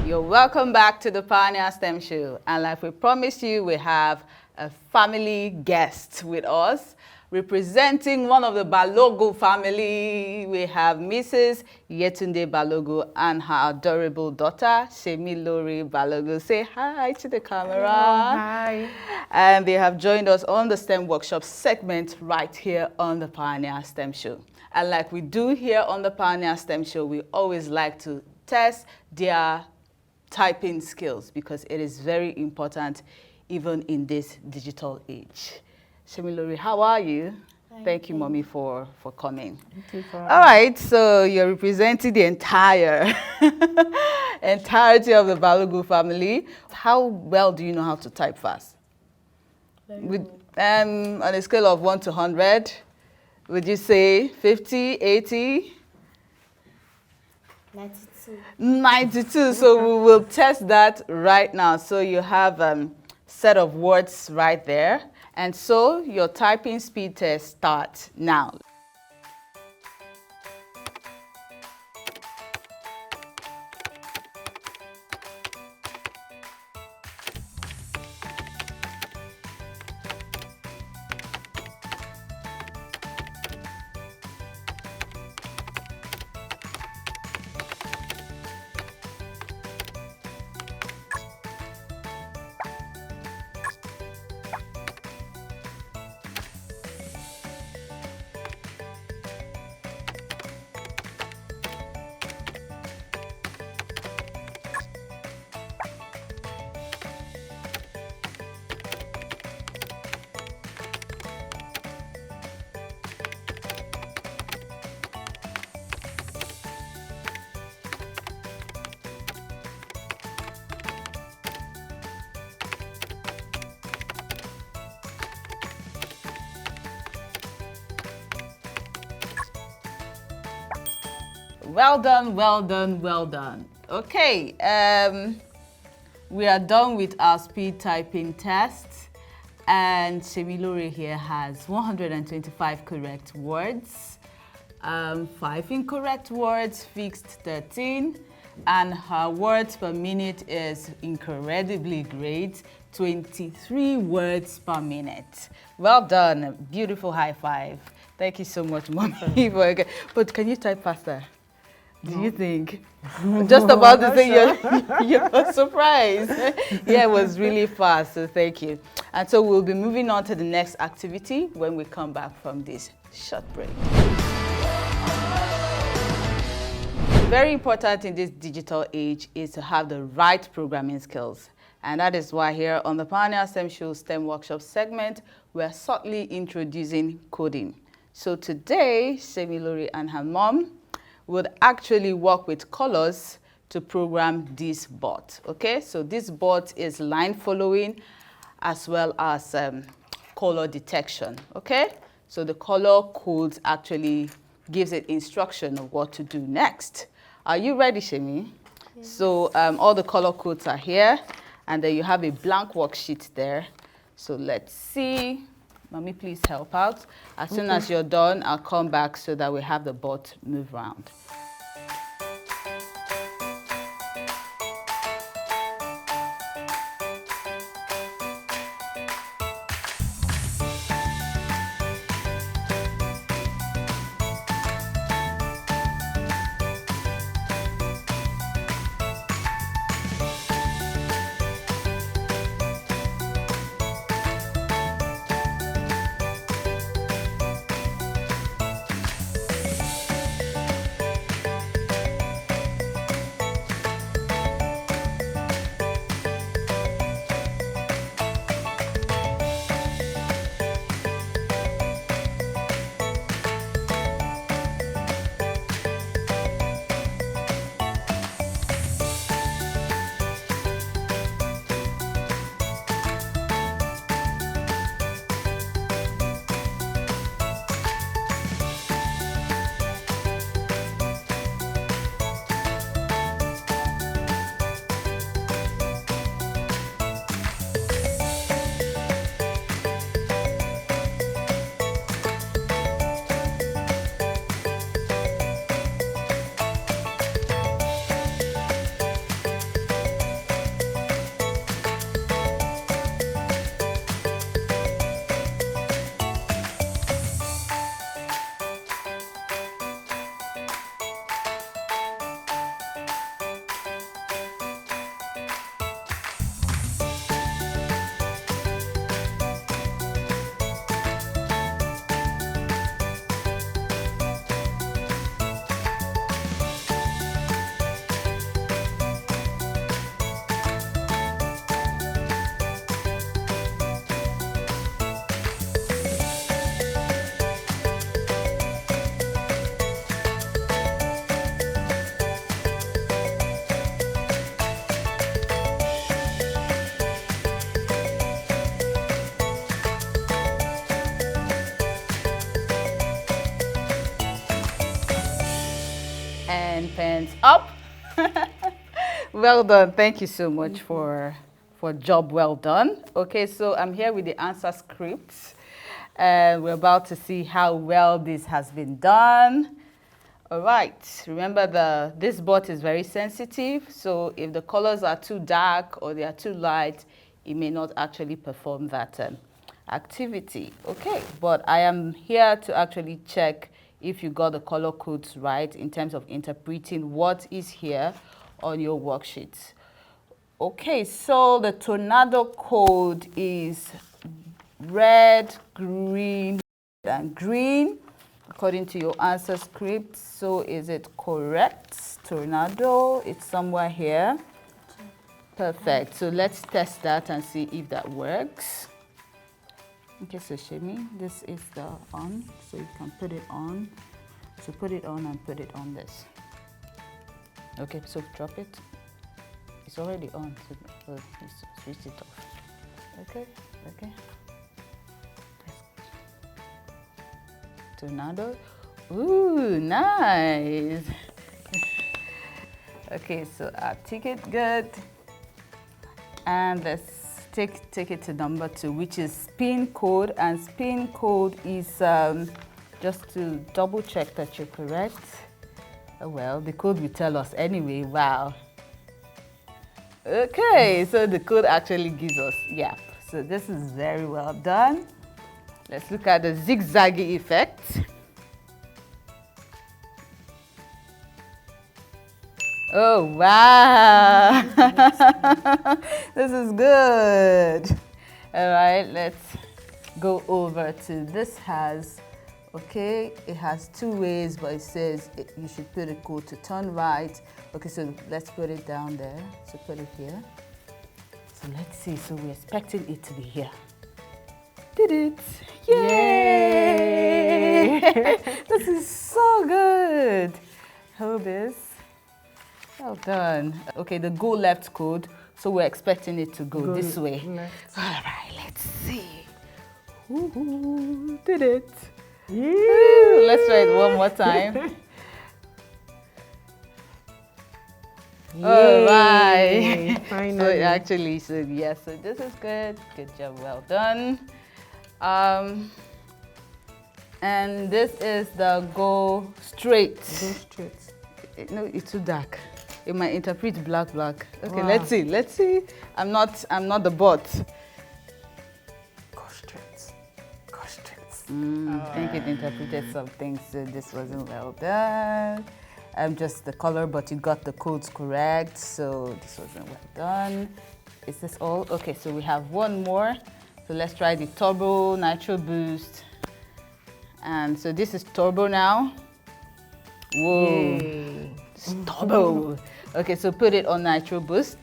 You're welcome back to the Pioneer STEM Show. And like we promised you, we have a family guest with us. Representing one of the Balogun family, we have Mrs. Yetunde Balogun and her adorable daughter, Semilore Balogun. Say hi to the camera. Hello, hi. And they have joined us on the STEM workshop segment right here on the Pioneer STEM Show. And like we do here on the Pioneer STEM Show, we always like to test their typing skills because it is very important even in this digital age. Semilore, how are you? Thank you, Mommy, for coming. Thank you for All right, so you're representing the entirety of the Balogun family. How well do you know how to type fast? On a scale of 1 to 100, would you say 50, 80? 92. 92, so we will test that right now. So you have a set of words right there. And so your typing speed test starts now. Well done, well done, well done. Okay, we are done with our speed typing test. And Semilore here has 125 correct words, 5 incorrect words, fixed 13, and her words per minute is incredibly great, 23 words per minute. Well done, beautiful high five. Thank you so much, Mommy. But can you type faster? Do you think? Just about to say you're surprised. Yeah, it was really fast, so thank you. And so we'll be moving on to the next activity when we come back from this short break. Very important in this digital age is to have the right programming skills. And that is why here on the Pioneer STEM Show STEM Workshop segment, we're subtly introducing coding. So today, Semilore and her mom would actually work with colors to program this bot. Okay, so this bot is line following as well as color detection. Okay, so the color code actually gives it instruction of what to do next. Are you ready, Shemi? Yes. So all the color codes are here, and then you have a blank worksheet there. So let's see. Mommy, please help out. As soon as you're done, I'll come back so that we have the bot move around. hands up. Well done. Thank you so much for job well done. Okay, so I'm here with the answer script, and we're about to see how well this has been done. All right, remember this board is very sensitive, so if the colors are too dark or they are too light, it may not actually perform that activity. Okay, but I am here to actually check if you got the color codes right in terms of interpreting what is here on your worksheet. Okay, so the tornado code is red, green, and green. According to your answer script, so is it correct? Tornado, it's somewhere here. Perfect. So let's test that and see if that works. Okay, so Shemi, this is the on, so you can put it on. So put it on and put it on this. Okay, so drop it. It's already on, so switch it off. Okay, okay. Tornado. Ooh, nice. Okay, so our ticket, good. And let's take it to number 2, which is spin code. And spin code is just to double check that you're correct. Oh, well, the code will tell us anyway. Wow. Okay, so the code actually gives us, yeah. So this is very well done. Let's look at the zigzaggy effect. Oh, wow. This is good. All right, let's go over to this has, okay, it has 2 ways, but it says you should put a code to turn right. Okay, so let's put it down there. So put it here. So let's see, so we're expecting it to be here. Did it. Yay! This is so good. Hold this. Well done. Okay, the go left code. So we're expecting it to go this way. Left. All right, let's see. Ooh, did it. Ooh, let's try it one more time. All right. Finally. So it actually said yes. So this is good. Good job. Well done. And this is the go straight. Go straight. No, it's too dark. It might interpret black. Okay, wow. Let's see. I'm not the bot. Go straight. I think it interpreted something, so this wasn't well done. Just the color, but you got the codes correct, so this wasn't well done. Is this all? Okay, so we have one more. So let's try the turbo nitro boost. And so this is turbo now. Whoa. Yay. It's turbo. Okay, so put it on nitro boost.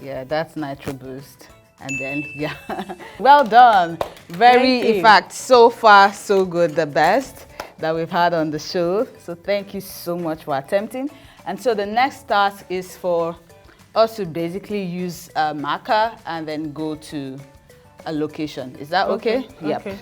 Yeah, that's nitro boost. And then, yeah. Well done. In fact, so far, so good. The best that we've had on the show. So thank you so much for attempting. And so the next task is for us to basically use a marker and then go to a location. Is that okay? Yep. Okay.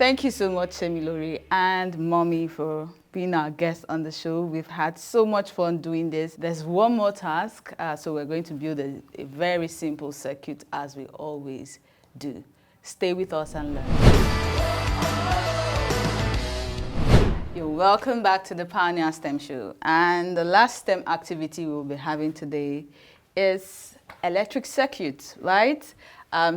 Thank you so much, Semilore and Mommy, for being our guest on the show. We've had so much fun doing this. There's one more task, so we're going to build a very simple circuit as we always do. Stay with us and learn. You're welcome back to the Pioneer STEM Show. And the last STEM activity we'll be having today is electric circuit, right?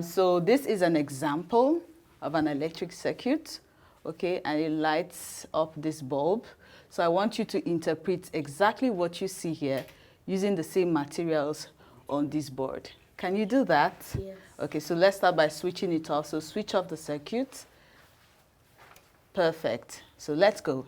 So this is an example of an electric circuit, okay? And it lights up this bulb. So I want you to interpret exactly what you see here using the same materials on this board. Can you do that? Yes. Okay, so let's start by switching it off. So switch off the circuit. Perfect. So let's go.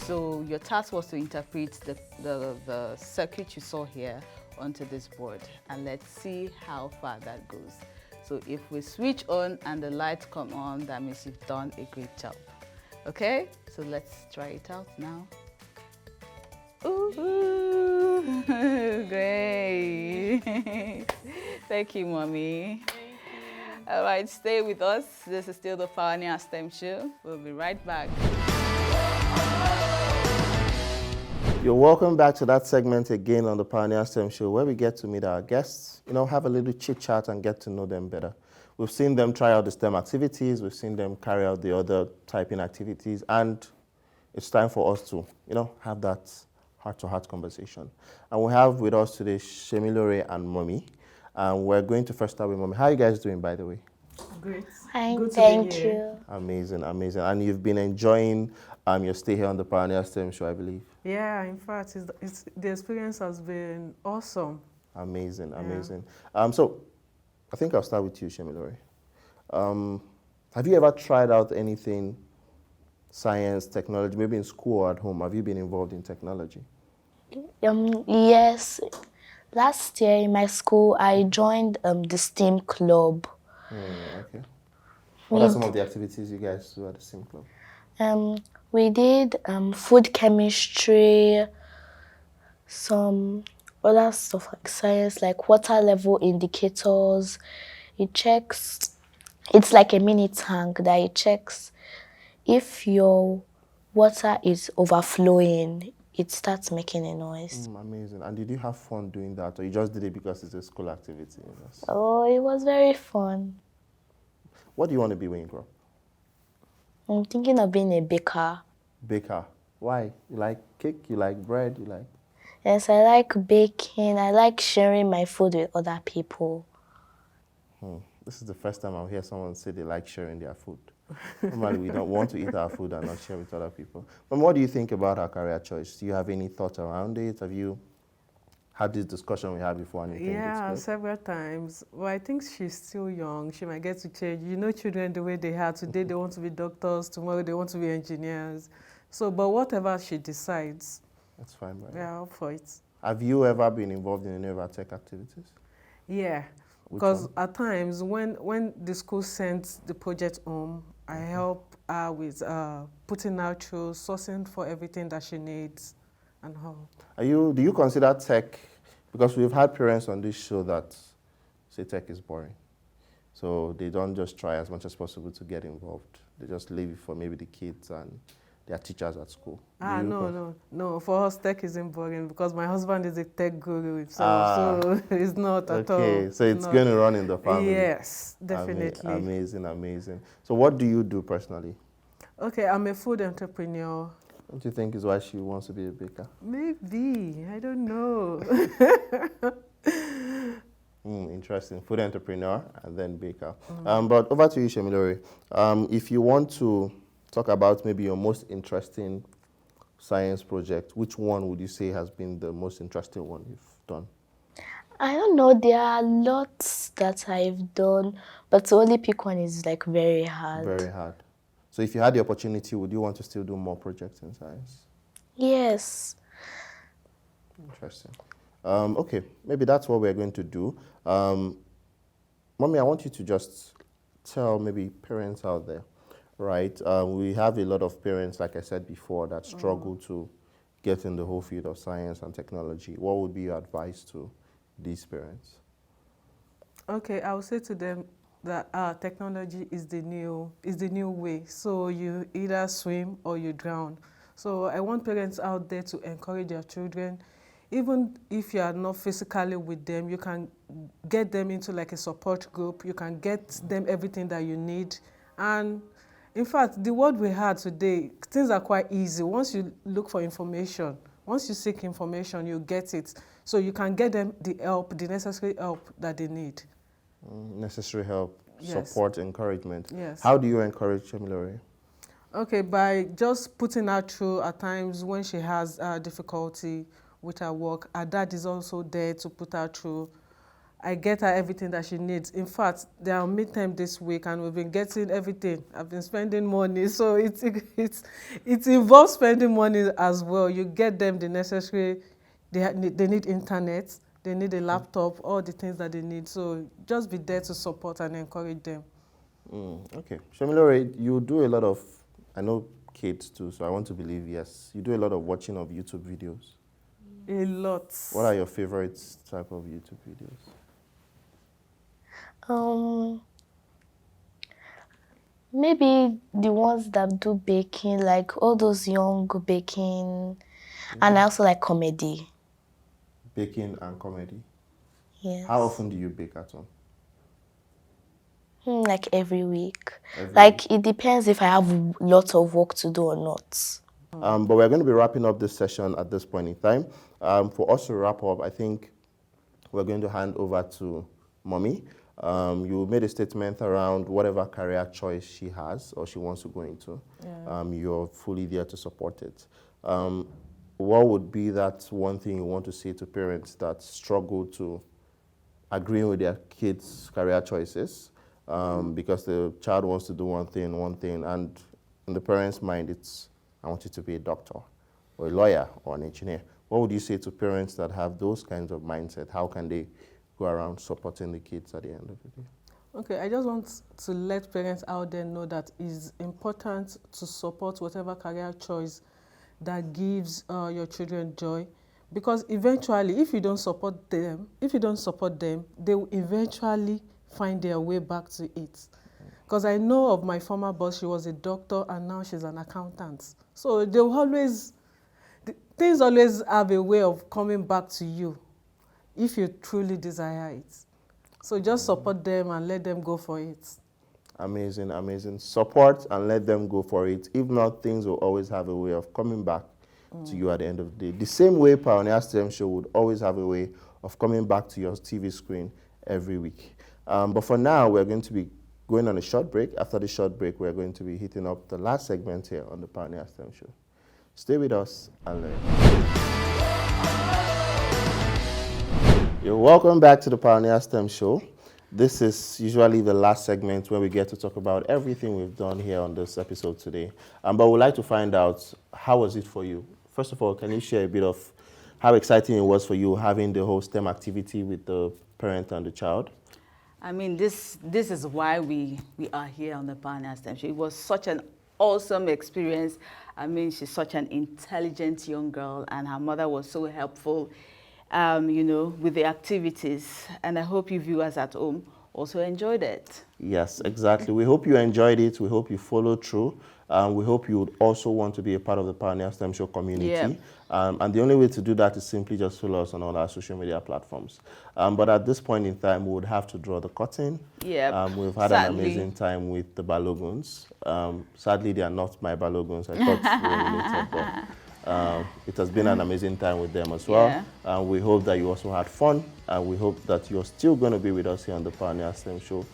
So your task was to interpret the circuit you saw here onto this board, and let's see how far that goes. So if we switch on and the lights come on, that means you've done a great job. Okay, so let's try it out now. Ooh, great. Thank you, Mommy. All right, stay with us. This is still the Pioneer STEM Show. We'll be right back. You're welcome back to that segment again on the Pioneer STEM Show, where we get to meet our guests, have a little chit chat and get to know them better. We've seen them try out the STEM activities, we've seen them carry out the other typing activities, and it's time for us to, have that heart-to-heart conversation. And we have with us today Semilore and Mommy, and we're going to first start with Mommy. How are you guys doing, by the way? Great. Fine, Good to thank be here. you. Amazing, amazing. And you've been enjoying your stay here on the Pioneer STEM Show, I believe. Yeah, in fact, the experience has been awesome. Amazing, Yeah. amazing. So, I think I'll start with you, Semilore. Have you ever tried out anything, science, technology, maybe in school or at home? Have you been involved in technology? Yes. Last year in my school, I joined the STEAM club. Okay. What are some of the activities you guys do at the STEM club? We did food chemistry, some other stuff like science, like water level indicators. It's like a mini tank that it checks if your water is overflowing, it starts making a noise. Amazing. And did you have fun doing that, or you just did it because it's a school activity? Oh, it was very fun. What do you want to be when you grow up? I'm thinking of being a baker. Baker. Why? You like cake? You like bread? You like? Yes, I like baking. I like sharing my food with other people. This is the first time I'll hear someone say they like sharing their food. Normally, we don't want to eat our food and not share with other people. But what do you think about her career choice? Do you have any thoughts around it? Have you had this discussion we had before? And you think Yeah, it's good? several times. Well, I think she's still young. She might get to change. You know children the way they are. Today they want to be doctors, tomorrow they want to be engineers. So, but whatever she decides, That's fine, right? we are up for it. Have you ever been involved in any of our tech activities? Yeah, Which because one? at times when the school sends the project home, I help her with putting out through, sourcing for everything that she needs and all. Do you consider tech, because we've had parents on this show that say tech is boring. So they don't just try as much as possible to get involved. They just leave it for maybe the kids and they are teachers at school. No. For us, tech isn't boring because my husband is a tech guru himself, so it's not at all. Okay, so it's going to run in the family. Yes, definitely. Amazing. So what do you do personally? Okay, I'm a food entrepreneur. Don't you think is why she wants to be a baker? Maybe, I don't know. Interesting. Food entrepreneur and then baker. But over to you, Semilore. If you want to talk about maybe your most interesting science project, which one would you say has been the most interesting one you've done? I don't know. There are lots that I've done, but to only pick one is like very hard. Very hard. So if you had the opportunity, would you want to still do more projects in science? Yes. Interesting. Okay, maybe that's what we're going to do. Mommy, I want you to just tell maybe parents out there, right? We have a lot of parents, like I said before, that struggle to get in the whole field of science and technology. What would be your advice to these parents? Okay, I would say to them that technology is the new way. So you either swim or you drown. So I want parents out there to encourage their children. Even if you are not physically with them, you can get them into like a support group. You can get them everything that you need. And in fact, the world we have today, things are quite easy. Once you look for information, once you seek information, you get it. So you can get them the help, the necessary help that they need. Necessary help, Yes. support, encouragement. Yes. How do you encourage Semilore? Okay, by just putting her through at times when she has difficulty with her work. Her dad is also there to put her through. I get her everything that she needs. In fact, there are midterm this week and we've been getting everything. I've been spending money, so it involves spending money as well. You get them the necessary, they need internet, they need a laptop, all the things that they need. So just be there to support and encourage them. Okay. Semilore, you do a lot of, I know kids too, so I want to believe yes. You do a lot of watching of YouTube videos. A lot. What are your favorite type of YouTube videos? Maybe the ones that do baking, like all those young baking, and I also like comedy. Baking and comedy. Yes. How often do you bake at home? Like every week. Every week? It depends if I have lots of work to do or not. But we're going to be wrapping up this session at this point in time. For us to wrap up, I think we're going to hand over to Mommy. You made a statement around whatever career choice she has or she wants to go into. Yeah. You're fully there to support it. What would be that one thing you want to say to parents that struggle to agree with their kids' career choices because the child wants to do one thing, and in the parent's mind, it's, I want you to be a doctor or a lawyer or an engineer. What would you say to parents that have those kinds of mindset? How can they go around supporting the kids at the end of the day? Okay, I just want to let parents out there know that it's important to support whatever career choice that gives your children joy, because eventually, if you don't support them, they will eventually find their way back to it. Because I know of my former boss, she was a doctor and now she's an accountant. So things always have a way of coming back to you if you truly desire it. So just support them and let them go for it. Amazing, amazing. Support and let them go for it. If not, things will always have a way of coming back to you at the end of the day. The same way Pioneer STEM Show would always have a way of coming back to your TV screen every week. But for now, we're going to be going on a short break. After the short break, we're going to be hitting up the last segment here on the Pioneer STEM Show. Stay with us and learn. You're welcome back to the Pioneer STEM Show. This is usually the last segment where we get to talk about everything we've done here on this episode today. But we'd like to find out, how was it for you? First of all, can you share a bit of how exciting it was for you having the whole STEM activity with the parent and the child? I mean, this is why we are here on the Pioneer STEM Show. It was such an awesome experience. I mean, she's such an intelligent young girl, and her mother was so helpful, you know, with the activities. And I hope you viewers at home also enjoyed it. Yes, exactly. We hope you enjoyed it. We hope you followed through. We hope you would also want to be a part of the Pioneer STEM Show community. Yep. And the only way to do that is simply just follow us on all our social media platforms. But at this point in time, we would have to draw the curtain. Yep. We've had an amazing time with the Baloguns. Sadly, they are not my Baloguns. I thought we were related, but it has been an amazing time with them as well. Yeah. We hope that you also had fun, and we hope that you're still going to be with us here on the Pioneer STEM Show